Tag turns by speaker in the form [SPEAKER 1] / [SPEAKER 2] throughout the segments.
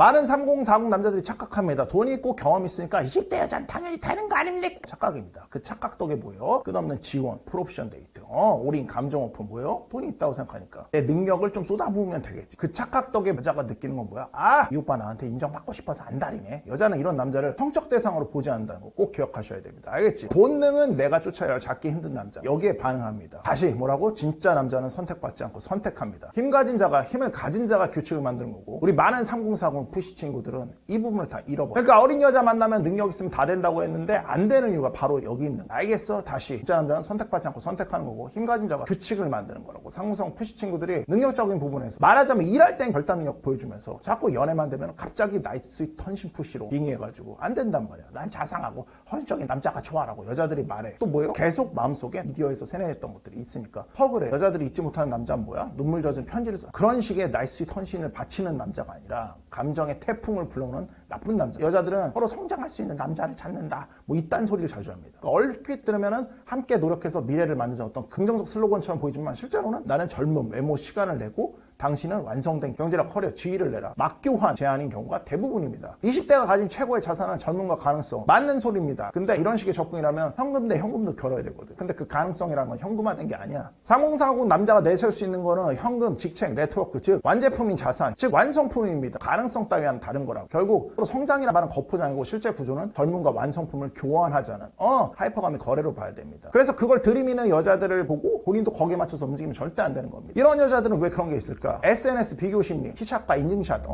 [SPEAKER 1] 많은 3040 남자들이 착각합니다. 돈이 있고 경험이 있으니까 20대 여자는 당연히 되는 거 아닙니까? 착각입니다. 그 착각 덕에 뭐예요? 끝없는 지원, 풀옵션 데이트, 올인, 감정 오픈 뭐예요? 돈이 있다고 생각하니까 내 능력을 좀 쏟아부으면 되겠지. 그 착각 덕에 여자가 느끼는 건 뭐야? 아, 이 오빠 나한테 인정받고 싶어서 안달이네. 여자는 이런 남자를 성적 대상으로 보지 않는다는 거 꼭 기억하셔야 됩니다. 알겠지? 본능은 내가 쫓아야 잡기 힘든 남자. 여기에 반응합니다. 다시 뭐라고? 진짜 남자는 선택받지 않고 선택합니다. 힘 가진 자가, 힘을 가진 자가 규칙을 만드는 거고, 우리 많은 3040 푸시 친구들은 이 부분을 다 잃어버려. 그러니까 어린 여자 만나면 능력 있으면 다 된다고 했는데 안 되는 이유가 바로 여기 있는 거야. 알겠어? 다시 진짜 남자는 선택받지 않고 선택하는 거고, 힘 가진 자가 규칙을 만드는 거라고. 3040 푸시 친구들이 능력적인 부분에서 말하자면 일할 땐 결단력 보여주면서 자꾸 연애만 되면 갑자기 나이스 턴신 푸시로 빙의해가지고 안 된단 말이야. 난 자상하고 헌신적인 남자가 좋아라고 여자들이 말해. 또 뭐예요? 계속 마음속에 미디어에서 세뇌했던 것들이 있으니까 턱을 해. 여자들이 잊지 못하는 남자는 뭐야? 눈물 젖은 편지를 써. 그런 식의 나이스 턴신을 바치는 남자가 아니라 감정의 태풍을 불러오는 나쁜 남자. 여자들은 서로 성장할 수 있는 남자를 찾는다. 뭐 이딴 소리를 자주 합니다. 그러니까 얼핏 들으면은 함께 노력해서 미래를 만드자 어떤 긍정적 슬로건처럼 보이지만 실제로는 나는 젊음, 외모, 시간을 내고 당신은 완성된 경제력, 커리어, 지위를 내라. 막교환 제한인 경우가 대부분입니다. 20대가 가진 최고의 자산은 젊음과 가능성. 맞는 소리입니다. 근데 이런 식의 접근이라면 현금 대 현금도 결어야 되거든. 근데 그 가능성이라는 건 현금화된 게 아니야. 3040 남자가 내세울 수 있는 거는 현금, 직책, 네트워크, 즉 완제품인 자산, 즉 완성품입니다. 가능성 따위와는 다른 거라고. 결국 성장이라는 말은 겉포장이고 실제 구조는 젊음과 완성품을 교환하자는 하이퍼감의 거래로 봐야 됩니다. 그래서 그걸 들이미는 여자들을 보고 본인도 거기에 맞춰서 움직이면 절대 안 되는 겁니다. 이런 여자들은 왜 그런 게 있을까? SNS 비교 심리, 티샷과 인증샷,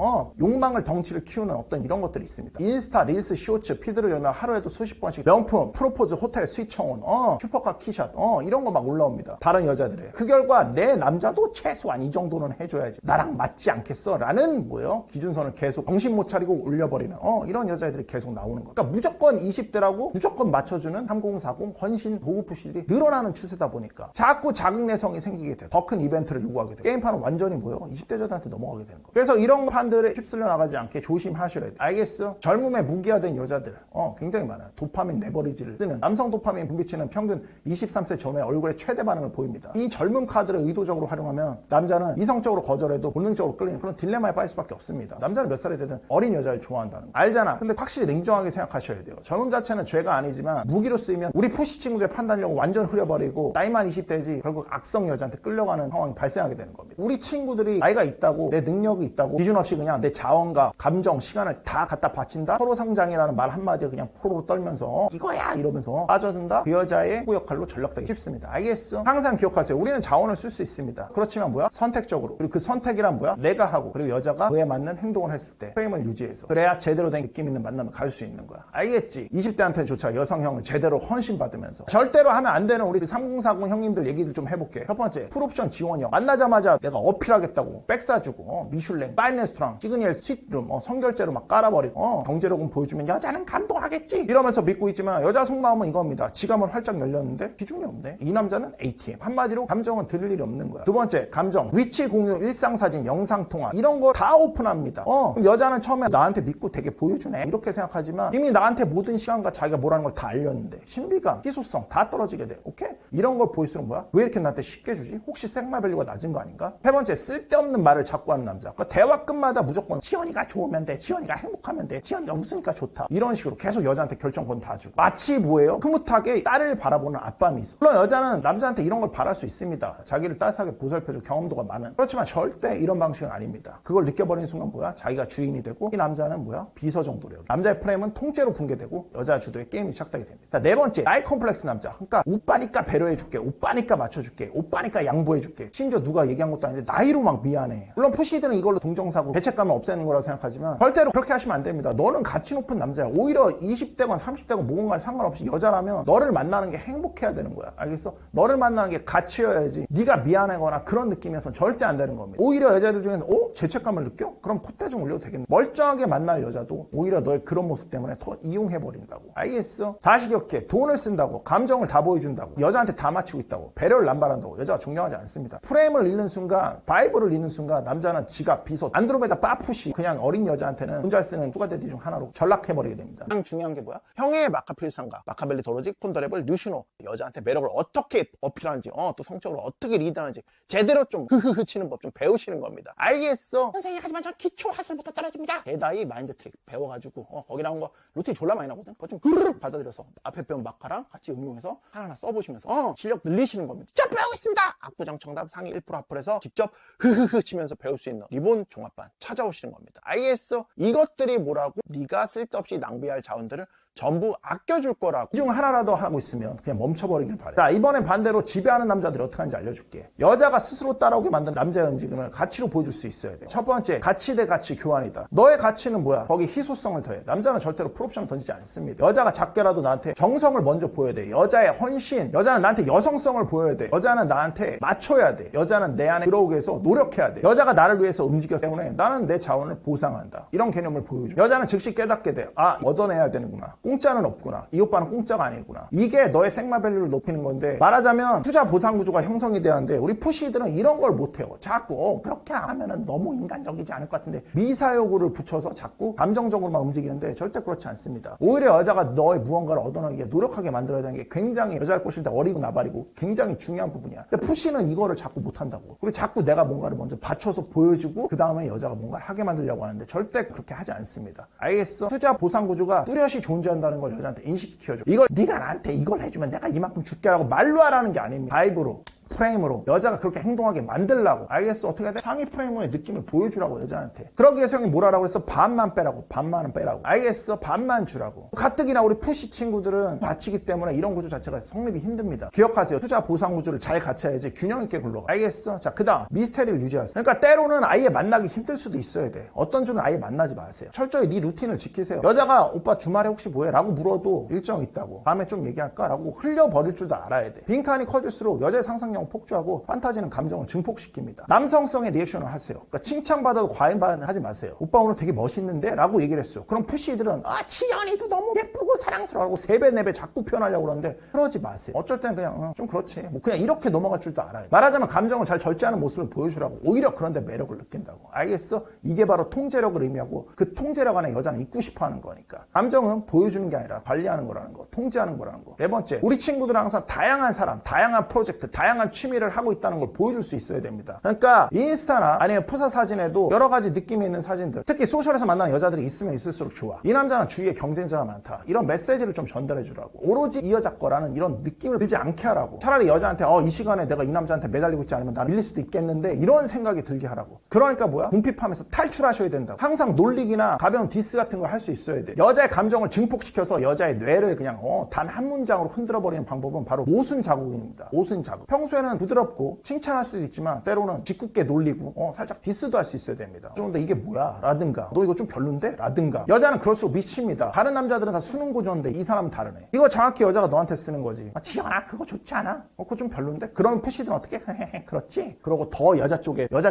[SPEAKER 1] 욕망을 덩치를 키우는 어떤 이런 것들이 있습니다. 인스타, 릴스, 쇼츠, 피드를 열면 하루에도 수십 번씩 명품, 프로포즈, 호텔, 스윗 청혼, 슈퍼카 키샷, 이런 거 막 올라옵니다. 다른 여자들의. 그 결과 내 남자도 최소한 이 정도는 해줘야지. 나랑 맞지 않겠어? 라는 뭐예요? 기준선을 계속 정신 못 차리고 올려버리는 이런 여자애들이 계속 나오는 거. 그러니까 무조건 20대라고 무조건 맞춰주는 3040 헌신 도구푸시들이 늘어나는 추세다 보니까 자꾸 자극 내성이 생기게 돼. 더 큰 이벤트를 요구하게 돼. 게임판은 완전히 뭐예요? 20대 여자들한테 넘어가게 되는 거예요. 그래서 이런 판들에 휩쓸려 나가지 않게 조심하셔야 돼요. 알겠어? 젊음에 무기화된 여자들 굉장히 많아요. 도파민 레버리지를 쓰는 남성 도파민 분비치는 평균 23세 전후에 얼굴에 최대 반응을 보입니다. 이 젊음 카드를 의도적으로 활용하면 남자는 이성적으로 거절해도 본능적으로 끌리는 그런 딜레마에 빠질 수밖에 없습니다. 남자는 몇 살이 되든 어린 여자를 좋아한다는 거 알잖아. 근데 확실히 냉정하게 생각하셔야 돼요. 젊음 자체는 죄가 아니지만 무기로 쓰이면 우리 푸시 친구들의 판단력을 완전 흐려버리고 나이만 20대지 결국 악성 여자한테 끌려가는 상황이 발생하게 되는 겁니다. 우리 친구들이 나이가 있다고 내 능력이 있다고 기준 없이 그냥 내 자원과 감정, 시간을 다 갖다 바친다? 서로 성장이라는 말 한마디에 그냥 포로로 떨면서 이거야 이러면서 빠져든다? 그 여자의 후보 역할로 전락되기 쉽습니다. 알겠어? 항상 기억하세요. 우리는 자원을 쓸 수 있습니다. 그렇지만 뭐야? 선택적으로. 그리고 그 선택이란 뭐야? 내가 하고 그리고 여자가 그에 맞는 행동을 했을 때 프레임을 유지해서 그래야 제대로 된 느낌 있는 만남을 갈 수 있는 거야. 알겠지? 20대한테조차 여성형을 제대로 헌신받으면서 절대로 하면 안 되는 우리 3040 형님들 얘기를 좀 해볼게. 첫 번째, 풀옵션 지원형. 만나자마자 내가 어필하겠다고 백 사주고 미슐랭, 파인 레스토랑, 시그니엘 스윗룸, 성결제로 막 깔아버리고 경제력은 보여주면 여자는 감동하겠지 이러면서 믿고 있지만 여자 속마음은 이겁니다. 지갑은 활짝 열렸는데 비중이 없네. 이 남자는 ATM. 한마디로 감정은 들을 일이 없는 거야. 두 번째, 감정, 위치 공유, 일상사진, 영상통화 이런 거 다 오픈합니다. 그럼 여자는 처음에 나한테 믿고 되게 보여주네 이렇게 생각하지만 이미 나한테 모든 시간과 자기가 뭐라는 걸 다 알렸는데 신비감, 희소성 다 떨어지게 돼. 오케이? 이런 걸 보일수록 뭐야? 왜 이렇게 나한테 쉽게 주지? 혹시 생마밸류가 낮은 거 아닌가? 세 번째, 쓸데없는 말을 자꾸 하는 남자. 그러니까 대화 끝마다 무조건 지연이가 좋으면 돼, 지연이가 행복하면 돼, 지연이가 웃으니까 좋다 이런 식으로 계속 여자한테 결정권 다 주고 마치 뭐예요? 흐뭇하게 딸을 바라보는 아빠 미소. 물론 여자는 남자한테 이런 걸 바랄 수 있습니다. 자기를 따뜻하게 보살펴줄 경험도가 많은. 그렇지만 절대 이런 방식은 아닙니다. 그걸 느껴버리는 순간 뭐야? 자기가 주인이 되고 이 남자는 뭐야? 비서 정도래요. 남자의 프레임은 통째로 붕괴되고 여자 주도의 게임이 시작되게 됩니다. 네 번째, 나이 컴플렉스 남자. 그러니까 오빠니까 배려해줄게, 오빠니까 맞춰줄게, 오빠니까 양보해줄게. 심지어 누가 얘기한 것도 아닌데 나이로 막 미안해. 물론 푸시들은 이걸로 동정사고 죄책감을 없애는 거라고 생각하지만 절대로 그렇게 하시면 안 됩니다. 너는 가치 높은 남자야. 오히려 20대건 30대건 뭐건 상관없이 여자라면 너를 만나는 게 행복해야 되는 거야. 알겠어? 너를 만나는 게 가치여야지 네가 미안하거나 그런 느낌이어서 절대 안 되는 겁니다. 오히려 여자들 중에는 죄책감을 느껴? 그럼 콧대 좀 올려도 되겠네. 멀쩡하게 만날 여자도 오히려 너의 그런 모습 때문에 더 이용해버린다고. 알겠어? 다시 기억해. 돈을 쓴다고, 감정을 다 보여준다고, 여자한테 다 맞추고 있다고, 배려를 남발한다고 여자가 존경하지 않습니다. 프레임을 잃는 순간 바이 바이브를 읽는 순간 남자는 지갑, 비서, 안드로메다 빠푸시 그냥 어린 여자한테는 혼자 쓰는 슈가데디 중 하나로 전락해버리게 됩니다. 가장 중요한 게 뭐야? 형의 마카필상가, 마카벨리 도로직, 폰더레블, 뉴시노 여자한테 매력을 어떻게 어필하는지 또 성적으로 어떻게 리드하는지 제대로 좀 흐흐흐 치는 법 좀 배우시는 겁니다. 알겠어 선생님, 하지만 전 기초 하술부터 떨어집니다. 대다이 마인드 트릭 배워가지고 거기 나온 거 루틴 졸라 많이 나거든. 그거 좀 흐르륵 받아들여서 앞에 배운 마카랑 같이 응용해서 하나하나 써보시면서 실력 늘리시는 겁니다. 자, 배우고 있습니다. 압구정 정답 상위 1% 합을해서 직접 흐흐흐 치면서 배울 수 있는 리본 종합반 찾아오시는 겁니다. 알겠어? 이것들이 뭐라고? 네가 쓸데없이 낭비할 자원들을 전부 아껴줄 거라고. 이 중 하나라도 하고 있으면 그냥 멈춰버리길 바래. 자, 이번엔 반대로 지배하는 남자들이 어떻게 하는지 알려줄게. 여자가 스스로 따라오게 만든 남자의 움직임을 가치로 보여줄 수 있어야 돼. 첫 번째, 가치 대 가치 교환이다. 너의 가치는 뭐야? 거기 희소성을 더해. 남자는 절대로 풀옵션을 던지지 않습니다. 여자가 작게라도 나한테 정성을 먼저 보여야 돼. 여자의 헌신. 여자는 나한테 여성성을 보여야 돼. 여자는 나한테 맞춰야 돼. 여자는 내 안에 들어오기 위해서 노력해야 돼. 여자가 나를 위해서 움직였기 때문에 나는 내 자원을 보상한다. 이런 개념을 보여줘. 여자는 즉시 깨닫게 돼. 아, 얻어내야 되는구나. 공짜는 없구나. 이 오빠는 공짜가 아니구나. 이게 너의 생마밸류를 높이는 건데, 말하자면 투자 보상 구조가 형성이 되는데 우리 푸시들은 이런 걸 못해요. 자꾸 그렇게 안 하면은 너무 인간적이지 않을 것 같은데 미사여구를 붙여서 자꾸 감정적으로만 움직이는데 절대 그렇지 않습니다. 오히려 여자가 너의 무언가를 얻어내기 위해 노력하게 만들어야 되는 게 굉장히 여자를 꼬실 때 어리고 나발이고 굉장히 중요한 부분이야. 근데 푸시는 이거를 자꾸 못한다고. 그리고 자꾸 내가 뭔가를 먼저 받쳐서 보여주고 그 다음에 여자가 뭔가를 하게 만들려고 하는데 절대 그렇게 하지 않습니다. 알겠어? 투자 보상 구조가 뚜렷이 존재한다는 걸 여자한테 인식시켜줘. 이거 네가 나한테 이걸 해주면 내가 이만큼 줄게라고 말로 하라는 게 아닙니다. 바이브로, 프레임으로 여자가 그렇게 행동하게 만들라고. 알겠어? 어떻게 해야 돼? 상위 프레임의 느낌을 보여주라고 여자한테. 그러기 위해서 형이 뭐라고 했어? 반만 빼라고. 반만은 빼라고. 알겠어? 반만 주라고. 가뜩이나 우리 푸시 친구들은 다치기 때문에 이런 구조 자체가 성립이 힘듭니다. 기억하세요. 투자 보상 구조를 잘 갖춰야지 균형 있게 굴러가. 알겠어? 자, 그 다음 미스테리를 유지하세요. 그러니까 때로는 아예 만나기 힘들 수도 있어야 돼. 어떤 주는 아예 만나지 마세요. 철저히 네 루틴을 지키세요. 여자가 오빠 주말에 혹시 뭐해? 라고 물어도 일정 있다고. 다음에 좀 얘기할까? 라고 흘려버릴 줄도 알아야 돼. 빈칸이 커질수록 여자의 상상력 폭주하고 판타지는 감정을 증폭시킵니다. 남성성의 리액션을 하세요. 그러니까 칭찬받아도 과잉반응하지 마세요. 오빠 오늘 되게 멋있는데? 라고 얘기를 했어요. 그럼 푸시들은 치연이도 너무 예쁘고 사랑스러워하고 3배 4배 자꾸 표현하려고 그러는데 그러지 마세요. 어쩔 때는 그냥 좀 그렇지. 뭐 그냥 이렇게 넘어갈 줄도 알아요. 말하자면 감정을 잘 절제하는 모습을 보여주라고. 오히려 그런데 매력을 느낀다고. 알겠어? 이게 바로 통제력을 의미하고 그 통제력 안에 여자는 있고 싶어하는 거니까. 감정은 보여주는 게 아니라 관리하는 거라는 거. 통제하는 거라는 거. 네 번째, 우리 친구들은 항상 다양한 사람, 다양한 프로젝트, 다양한 취미를 하고 있다는 걸 보여줄 수 있어야 됩니다. 그러니까 인스타나 아니면 푸사 사진에도 여러 가지 느낌이 있는 사진들, 특히 소셜에서 만나는 여자들이 있으면 있을수록 좋아. 이 남자는 주위에 경쟁자가 많다. 이런 메시지를 좀 전달해 주라고. 오로지 이 여자 거라는 이런 느낌을 들지 않게 하라고. 차라리 여자한테 이 시간에 내가 이 남자한테 매달리고 있지 않으면 나는 밀릴 수도 있겠는데 이런 생각이 들게 하라고. 그러니까 뭐야? 궁핍하면서 탈출하셔야 된다고. 항상 놀리기나 가벼운 디스 같은 걸 할 수 있어야 돼. 여자의 감정을 증폭시켜서 여자의 뇌를 그냥 단 한 문장으로 흔들어버리는 방법은 바로 모순 자극입니다. 모순 자극. 평소에는 부드럽고 칭찬할 수도 있지만 때로는 짓궂게 놀리고 살짝 디스도 할 수 있어야 됩니다. 그런데 이게 뭐야? 라든가 너 이거 좀 별론데? 라든가. 여자는 그럴수록 미칩니다. 다른 남자들은 다 수능 고전인데 이 사람은 다르네. 이거 정확히 여자가 너한테 쓰는 거지. 지연아 그거 좋지 않아? 그거 좀 별론데? 그러면 푸시들은 어떻게? 그렇지? 그러고 더 여자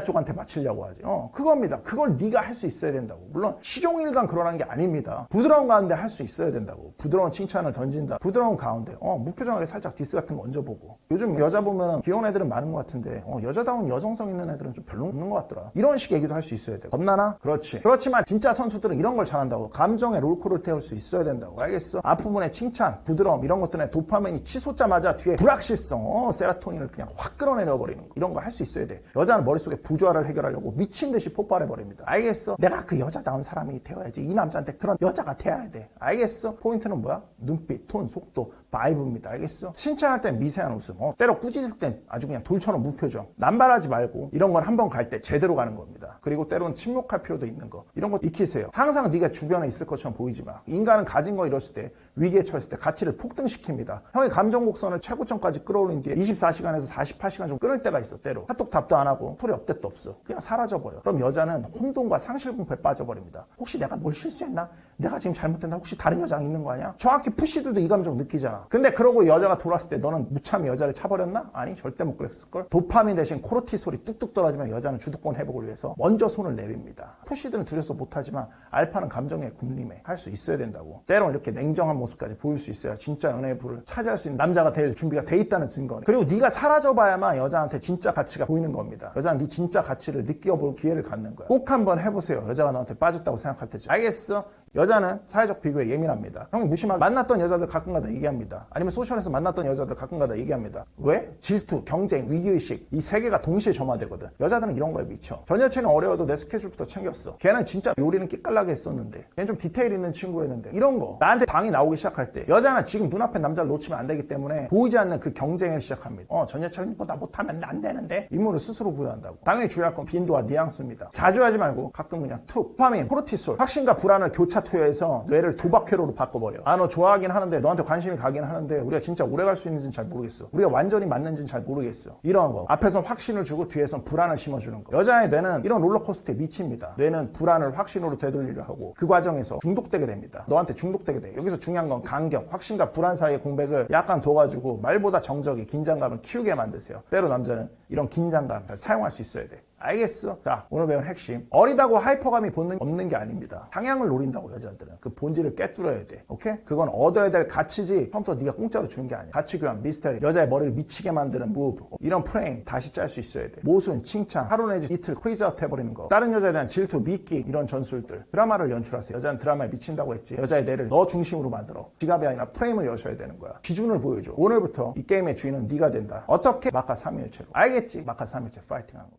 [SPEAKER 1] 쪽한테 맞추려고 하지. 그겁니다. 그걸 네가 할 수 있어야 된다고. 물론 시종일관 그러라는 게 아닙니다. 부드러운 가운데 할 수 있어야 된다고. 부드러운 칭찬을 던진다. 부드러운 가운데 무표정하게 살짝 디스 같은 거 얹어보고. 요즘 여자 보면은 귀여운 애들은 많은 것 같은데 여자다운 여성성 있는 애들은 좀 별로 없는 것 같더라. 이런 식 얘기도 할 수 있어야 돼. 겁나나? 그렇지. 그렇지만 진짜 선수들은 이런 걸 잘한다고. 감정의 롤코를 태울 수 있어야 된다고. 알겠어? 앞부분에 칭찬, 부드러움 이런 것들에 도파민이 치솟자마자 뒤에 불확실성, 세라토닌을 그냥 확 끌어내려버리는 거. 이런 거 할 수 있어야 돼. 여자는 머릿속에 부조화를 해결하려고 미친 듯이 폭발해버립니다. 알겠어? 내가 그 여자다운 사람이 되어야지. 이 남자한테 그런 여자가 돼야 돼. 알겠어? 포인트는 뭐야? 눈빛, 톤, 속도, 바이브입니다. 알겠어? 칭찬할 땐 미세한 웃음, 때로 꾸짖을 땐 아주 그냥 돌처럼 무표정. 남발하지 말고 이런 건 한 번 갈 때 제대로 가는 겁니다. 그리고 때로는 침묵할 필요도 있는 거. 이런 거 익히세요. 항상 네가 주변에 있을 것처럼 보이지 마. 인간은 가진 거 잃었을 때, 위기에 처했을 때 가치를 폭등시킵니다. 형의 감정 곡선을 최고점까지 끌어올린 뒤에 24시간에서 48시간 정도 끊을 때가 있어. 때로 카톡 답도 안 하고 소리 업데이트도 없어. 그냥 사라져버려. 그럼 여자는 혼돈과 상실공포에 빠져버립니다. 혹시 내가 뭘 실수했나? 내가 지금 잘못했나? 혹시 다른 여자랑 있는 거 아니야? 정확히 푸시들도 이 감정 느끼잖아. 근데 그러고 여자가 돌아왔을 때 너는 무참히 여자를 차버렸나? 아니, 절대 못 그랬을걸. 도파민 대신 코르티솔이 뚝뚝 떨어지면 여자는 주도권 회복을 위해서 먼저 손을 내밉니다. 푸시들은 두려서 못하지만 알파는 감정의 군림에 할 수 있어야 된다고. 때론 이렇게 냉정한 모습까지 보일 수 있어야 진짜 연애의 불을 차지할 수 있는 남자가 될 준비가 돼 있다는 증거네. 그리고 네가 사라져봐야만 여자한테 진짜 가치가 보이는 겁니다. 여자는 네 진짜 가치를 느껴볼 기회를 갖는 거야. 꼭 한번 해보세요. 여자가 너한테 빠졌다고 생각할 때쯤. 알겠어? 여자는 사회적 비교에 예민합니다. 형이 무심하게 만났던 여자들 가끔가다 얘기합니다. 아니면 소셜에서 만났던 여자들 가끔가다 얘기합니다. 왜? 질투, 경쟁, 위기의식 이 세 개가 동시에 점화되거든. 여자들은 이런 거에 미쳐. 전 여친은 어려워도 내 스케줄부터 챙겼어. 걔는 진짜 요리는 끼깔나게 했었는데 걔는 좀 디테일 있는 친구였는데 이런 거 나한테 당이 나오기 시작할 때 여자는 지금 눈앞에 남자를 놓치면 안 되기 때문에 보이지 않는 그 경쟁을 시작합니다. 전 여친보다 못하면 안 되는데 임무를 스스로 부여한다고. 당연히 주의할 건 빈도와 뉘앙스입니다. 자주 하지 말고 가끔 그냥 툭. 도파민, 코르티솔, 확신과 불안을 교차 투여해서 뇌를 도박회로로 바꿔버려. 너 좋아하긴 하는데 너한테 관심이 가긴 하는데 우리가 진짜 오래 갈 수 있는지는 잘 모르겠어. 우리가 완전히 맞는지는 잘 모르겠어. 이런 거. 앞에선 확신을 주고 뒤에선 불안을 심어주는 거. 여자의 뇌는 이런 롤러코스터에 미칩니다. 뇌는 불안을 확신으로 되돌리려 하고 그 과정에서 중독되게 됩니다. 너한테 중독되게 돼. 여기서 중요한 건 간격, 확신과 불안 사이의 공백을 약간 둬가지고 말보다 정적이 긴장감을 키우게 만드세요. 때로 남자는 이런 긴장감 잘 사용할 수 있어야 돼. 알겠어? 자, 오늘 배운 핵심. 어리다고 하이퍼감이 없는 게 아닙니다. 방향을 노린다고 여자들은. 그 본질을 꿰뚫어야 돼. 오케이? 그건 얻어야 될 가치지 처음부터 네가 공짜로 주는 게 아니야. 가치 교환, 미스터리, 여자의 머리를 미치게 만드는 무브. 이런 프레임 다시 짤 수 있어야 돼. 모순, 칭찬, 하루 내지 이틀 크리즈아웃 해버리는 거. 다른 여자에 대한 질투, 미끼 이런 전술들. 드라마를 연출하세요. 여자는 드라마에 미친다고 했지. 여자의 뇌를 너 중심으로 만들어. 지갑이 아니라 프레임을 여셔야 되는 거야. 기준을 보여줘. 오늘부터 이 게임의 주인은 네가 된다. 어떻게? 마카 3일체로. 알겠지? 마카 3일체 파이팅하는 거.